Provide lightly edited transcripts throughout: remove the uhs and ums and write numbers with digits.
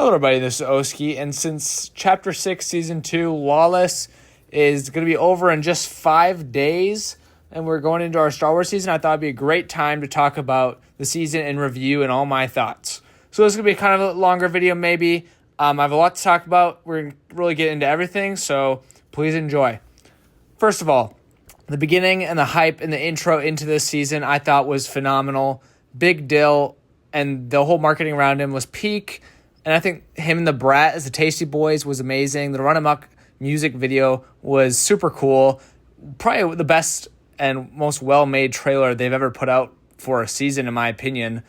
Hello everybody, this is Oski, and since Chapter 6, Season 2, Lawless is going to be over in just 5 days, and we're going into our Star Wars season, I thought it'd be a great time to talk about the season and review and all my thoughts. So this is going to be kind of a longer video maybe. I have a lot to talk about. We're going to really get into everything, so please enjoy. First of all, the beginning and the hype and the intro into this season I thought was phenomenal. Big Dill and the whole marketing around him was peak. And I think him and the Brat as the Tasty Boys was amazing. The Run Amok music video was super cool. Probably the best and most well-made trailer they've ever put out for a season, in my opinion.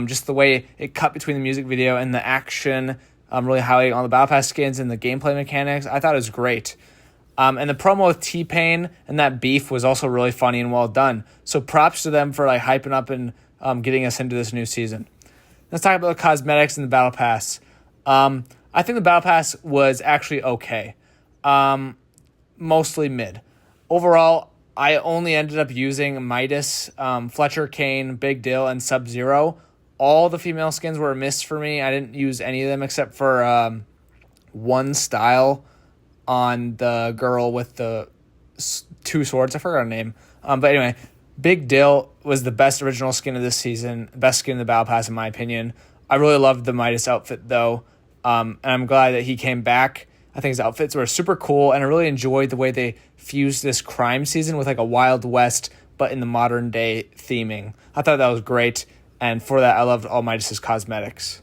Just the way it cut between the music video and the action, really highlighting all the Battle Pass skins and the gameplay mechanics. I thought it was great. And the promo with T-Pain and that beef was also really funny and well done. So props to them for hyping up and getting us into this new season. Let's talk about the cosmetics and the Battle Pass. I think the Battle Pass was actually okay. Mostly mid. Overall, I only ended up using Midas, Fletcher, Kane, Big Dill, and Sub-Zero. All the female skins were a miss for me. I didn't use any of them except for one style on the girl with the two swords. I forgot her name. But anyway, Big Dill was the best original skin of this season, best skin in the Battle Pass in my opinion. I really loved the Midas outfit though, and I'm glad that he came back. I think his outfits were super cool, and I really enjoyed the way they fused this crime season with a Wild West, but in the modern day theming. I thought that was great, and for that I loved all Midas's cosmetics.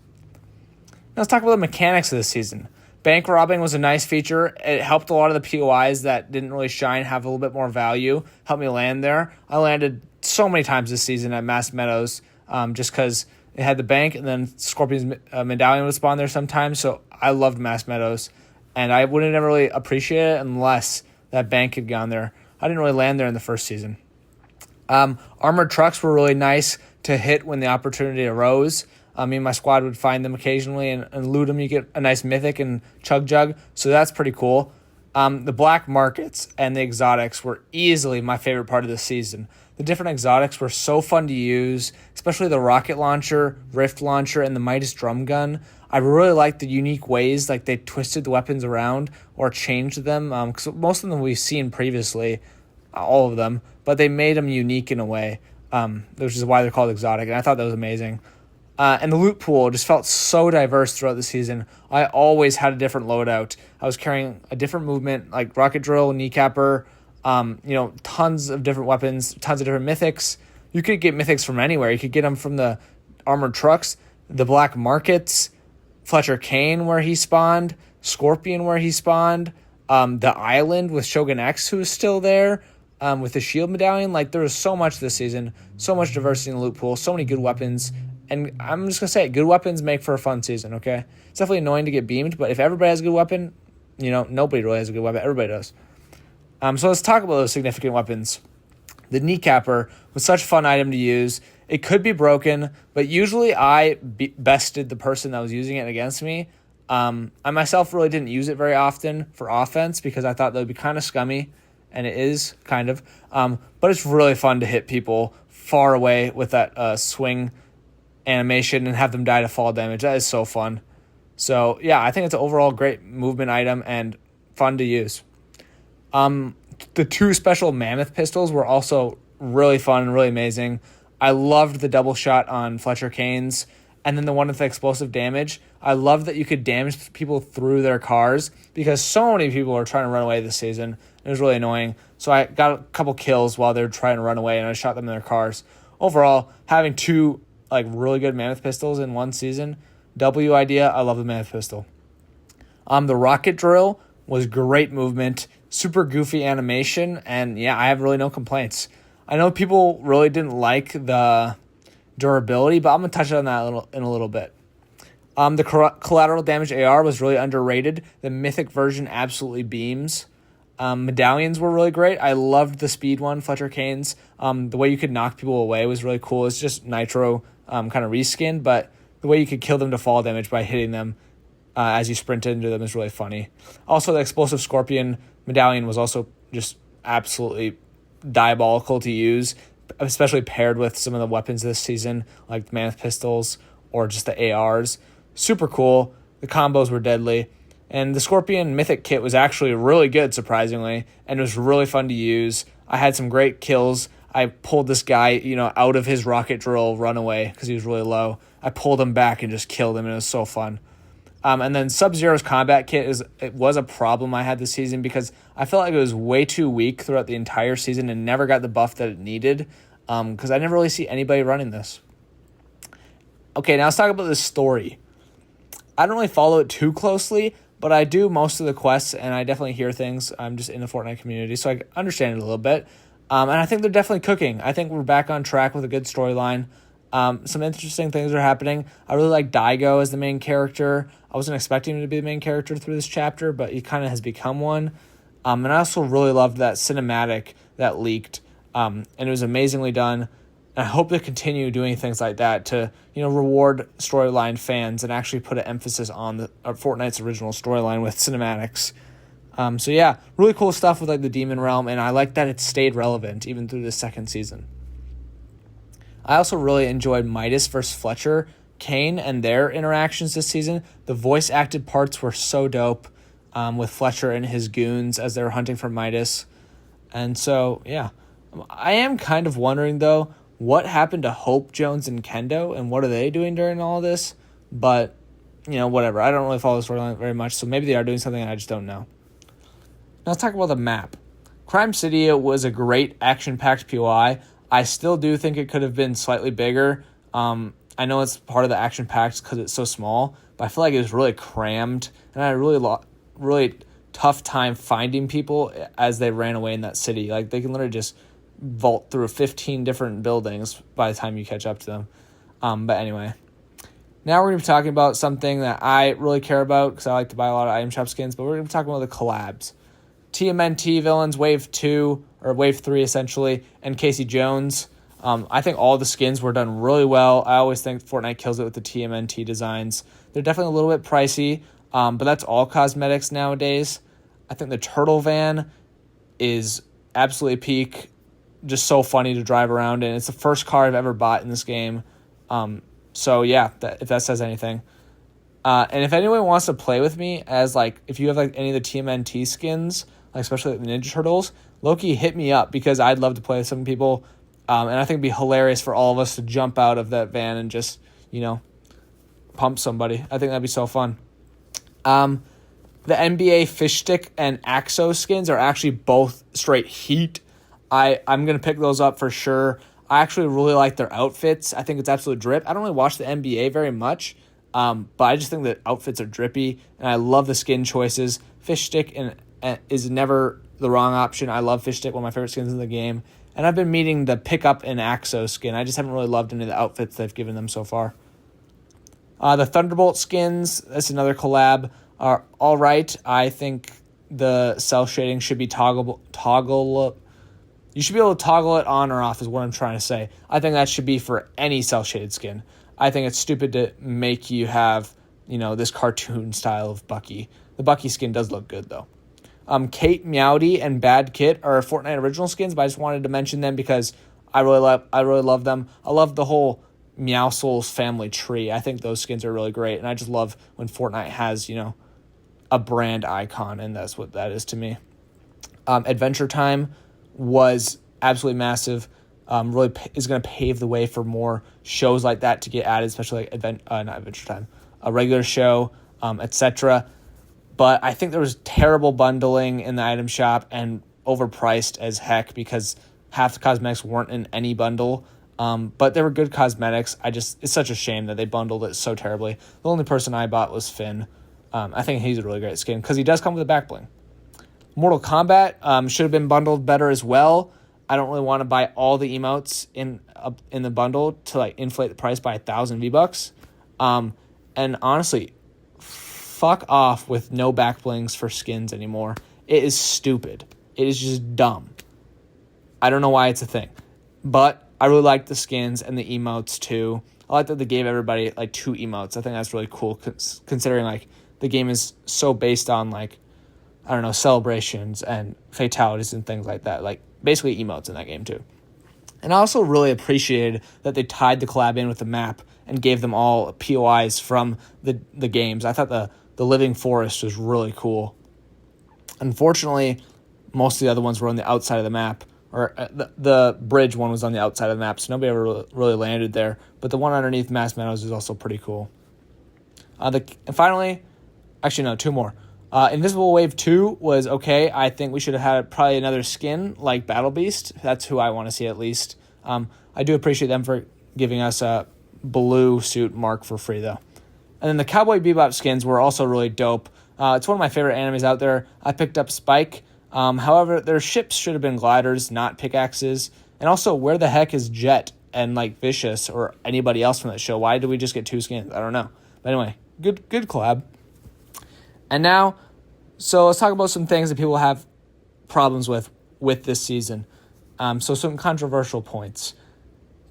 Now let's talk about the mechanics of this season. Bank robbing was a nice feature. It helped a lot of the POIs that didn't really shine have a little bit more value. Helped me land there. I landed so many times this season at Mass Meadows just because it had the bank, and then Scorpion's medallion would spawn there sometimes. So I loved Mass Meadows, and I wouldn't ever really appreciate it unless that bank had gone there. I didn't really land there in the first season. Armored trucks were really nice to hit when the opportunity arose. Me and my squad would find them occasionally and loot them. You get a nice mythic and chug jug, so that's pretty cool. The black markets and the exotics were easily my favorite part of the season. The different exotics were so fun to use, especially the rocket launcher, rift launcher, and the Midas drum gun. I really liked the unique ways they twisted the weapons around or changed them, because most of them we've seen previously, all of them, but they made them unique in a way, which is why they're called exotic, and I thought that was amazing. And the loot pool just felt so diverse throughout the season. I always had a different loadout. I was carrying a different movement, like rocket drill, kneecapper, tons of different weapons, tons of different mythics. You could get mythics from anywhere. You could get them from the armored trucks, the black markets, Fletcher Kane where he spawned, Scorpion where he spawned, the island with Shogun X who is still there, with the shield medallion. There was so much this season, so much diversity in the loot pool, so many good weapons. And I'm just going to say it, good weapons make for a fun season, okay? It's definitely annoying to get beamed, but if everybody has a good weapon, nobody really has a good weapon. Everybody does. So let's talk about those significant weapons. The kneecapper was such a fun item to use. It could be broken, but usually I bested the person that was using it against me. I myself really didn't use it very often for offense because I thought that would be kind of scummy, and it is kind of. But it's really fun to hit people far away with that swing animation and have them die to fall damage. That is so fun. So yeah, I think it's an overall great movement item and fun to use. The two special Mammoth Pistols were also really fun and really amazing. I loved the double shot on Fletcher Kane's, and then the one with the explosive damage. I love that you could damage people through their cars because so many people were trying to run away this season. It was really annoying. So I got a couple kills while they were trying to run away, and I shot them in their cars. Overall, having two really good Mammoth Pistols in one season, W idea. I love the Mammoth Pistol. The rocket drill was great movement, super goofy animation, and yeah, I have really no complaints. I know people really didn't like the durability, but I'm going to touch on that in a little bit. The collateral damage AR was really underrated. The mythic version absolutely beams. Medallions were really great. I loved the speed one, Fletcher Kane's. The way you could knock people away was really cool. It's just Nitro kind of reskinned, but the way you could kill them to fall damage by hitting them as you sprint into them is really funny. Also, the explosive Scorpion medallion was also just absolutely diabolical to use, especially paired with some of the weapons this season, like Mammoth Pistols or just the ARs. Super cool. The combos were deadly. And the Scorpion Mythic kit was actually really good, surprisingly, and it was really fun to use. I had some great kills. I pulled this guy, out of his rocket drill runaway because he was really low. I pulled him back and just killed him, and it was so fun. And then Sub-Zero's combat kit was a problem I had this season because I felt like it was way too weak throughout the entire season and never got the buff that it needed because I never really see anybody running this. Okay, now let's talk about the story. I don't really follow it too closely, but I do most of the quests, and I definitely hear things. I'm just in the Fortnite community, so I understand it a little bit. And I think they're definitely cooking. I think we're back on track with a good storyline. Some interesting things are happening. I really like Daigo as the main character. I wasn't expecting him to be the main character through this chapter, but he kind of has become one. And I also really loved that cinematic that leaked, and it was amazingly done. And I hope they continue doing things like that to, reward storyline fans and actually put an emphasis on Fortnite's original storyline with cinematics. So yeah, really cool stuff with like the Demon Realm, and I like that it stayed relevant even through the second season. I also really enjoyed Midas versus Fletcher, Kane, and their interactions this season. The voice-acted parts were so dope with Fletcher and his goons as they were hunting for Midas. And so, yeah. I am kind of wondering, though, what happened to Hope, Jones, and Kendo, and what are they doing during all this? But, whatever. I don't really follow the storyline very much, so maybe they are doing something and I just don't know. Now let's talk about the map. Crime City was a great action-packed POI. I still do think it could have been slightly bigger. I know it's part of the action-packed because it's so small, but I feel like it was really crammed, and I had a really tough time finding people as they ran away in that city. Like, they can literally just vault through 15 different buildings by the time you catch up to them. But anyway, now we're going to be talking about something that I really care about because I like to buy a lot of item shop skins, but we're going to be talking about the collabs. TMNT Villains Wave 2, or Wave 3 essentially, and Casey Jones. I think all the skins were done really well. I always think Fortnite kills it with the TMNT designs. They're definitely a little bit pricey, but that's all cosmetics nowadays. I think the Turtle Van is absolutely peak. Just so funny to drive around in. It's the first car I've ever bought in this game. So yeah, if that says anything. And if anyone wants to play with me as if you have any of the TMNT skins, especially the Ninja Turtles, Loki, hit me up because I'd love to play with some people. And I think it'd be hilarious for all of us to jump out of that van and just, pump somebody. I think that'd be so fun. The NBA Fish Stick and Axo skins are actually both straight heat. I'm going to pick those up for sure. I actually really like their outfits. I think it's absolute drip. I don't really watch the NBA very much, but I just think that outfits are drippy, and I love the skin choices. Fish Stick is never the wrong option. I love Fish Stick, one of my favorite skins in the game, and I've been meaning to pick up an Axo skin. I just haven't really loved any of the outfits they've given them so far. The Thunderbolt skins, that's another collab, are all right. I think the cell shading should be toggle. You should be able to toggle it on or off is what I'm trying to say. I think that should be for any cell-shaded skin. I think it's stupid to make you have, this cartoon style of Bucky. The Bucky skin does look good, though. Kate, Meowdy, and Bad Kit are Fortnite original skins, but I just wanted to mention them because I really love them. I love the whole Meow Souls family tree. I think those skins are really great, and I just love when Fortnite has, a brand icon, and that's what that is to me. Adventure Time was absolutely massive. Really is going to pave the way for more shows like that to get added, especially not Adventure Time, a regular show, etc. But I think there was terrible bundling in the item shop and overpriced as heck because half the cosmetics weren't in any bundle. But they were good cosmetics. It's such a shame that they bundled it so terribly. The only person I bought was Finn. I think he's a really great skin because he does come with a back bling. Mortal Kombat should have been bundled better as well. I don't really want to buy all the emotes in the bundle to inflate the price by 1,000 V-Bucks. And honestly, fuck off with no back blings for skins anymore. It is stupid. It is just dumb. I don't know why it's a thing. But I really like the skins and the emotes too. I like that they gave everybody 2 emotes. I think that's really cool considering the game is so based on celebrations and fatalities and things like that. Basically emotes in that game too. And I also really appreciated that they tied the collab in with the map and gave them all POIs from the games. I thought the Living Forest was really cool. Unfortunately, most of the other ones were on the outside of the map, or the bridge one was on the outside of the map, so nobody ever really landed there. But the one underneath Mass Meadows is also pretty cool. And finally, actually no, two more. Invisible Wave 2 was okay. I think we should have had probably another skin like Battle Beast. That's who I want to see at least. I do appreciate them for giving us a blue suit mark for free though. And then the Cowboy Bebop skins were also really dope. It's one of my favorite animes out there. I picked up Spike. However, their ships should have been gliders, not pickaxes. And also, where the heck is Jet and like Vicious or anybody else from that show? Why did we just get 2 skins? I don't know. But anyway, good collab. And now, so let's talk about some things that people have problems with this season. So some controversial points.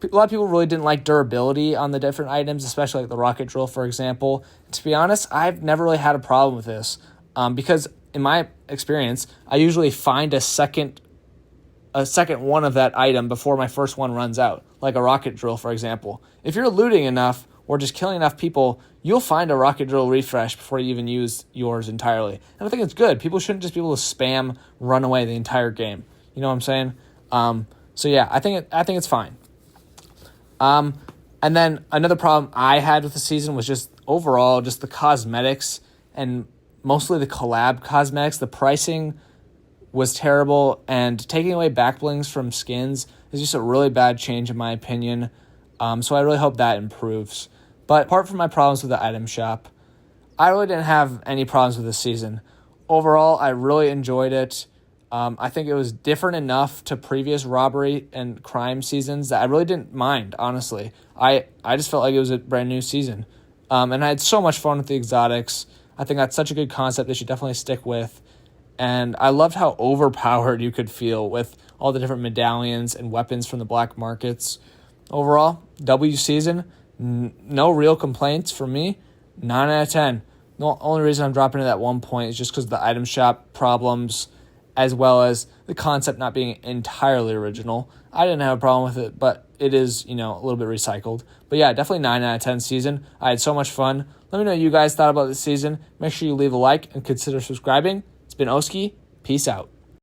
A lot of people really didn't like durability on the different items, especially like the rocket drill, for example. To be honest, I've never really had a problem with this because in my experience, I usually find a second one of that item before my first one runs out, like a rocket drill, for example. If you're looting enough or just killing enough people, you'll find a rocket drill refresh before you even use yours entirely. And I think it's good. People shouldn't just be able to spam run away the entire game. You know what I'm saying? So yeah, I think it's fine. And then another problem I had with the season was just overall just the cosmetics and mostly the collab cosmetics. The pricing was terrible, and taking away back blings from skins is just a really bad change in my opinion. So I really hope that improves. But apart from my problems with the item shop, I really didn't have any problems with this season. Overall, I really enjoyed it. I think it was different enough to previous robbery and crime seasons that I really didn't mind, honestly. I just felt like it was a brand new season. And I had so much fun with the exotics. I think that's such a good concept they should definitely stick with. And I loved how overpowered you could feel with all the different medallions and weapons from the black markets. Overall, W season, no real complaints from me. 9 out of 10. The only reason I'm dropping it at 1 point is just because of the item shop problems, as well as the concept not being entirely original. I didn't have a problem with it, but it is, a little bit recycled. But yeah, definitely 9 out of 10 season. I had so much fun. Let me know what you guys thought about this season. Make sure you leave a like and consider subscribing. It's been Oski. Peace out.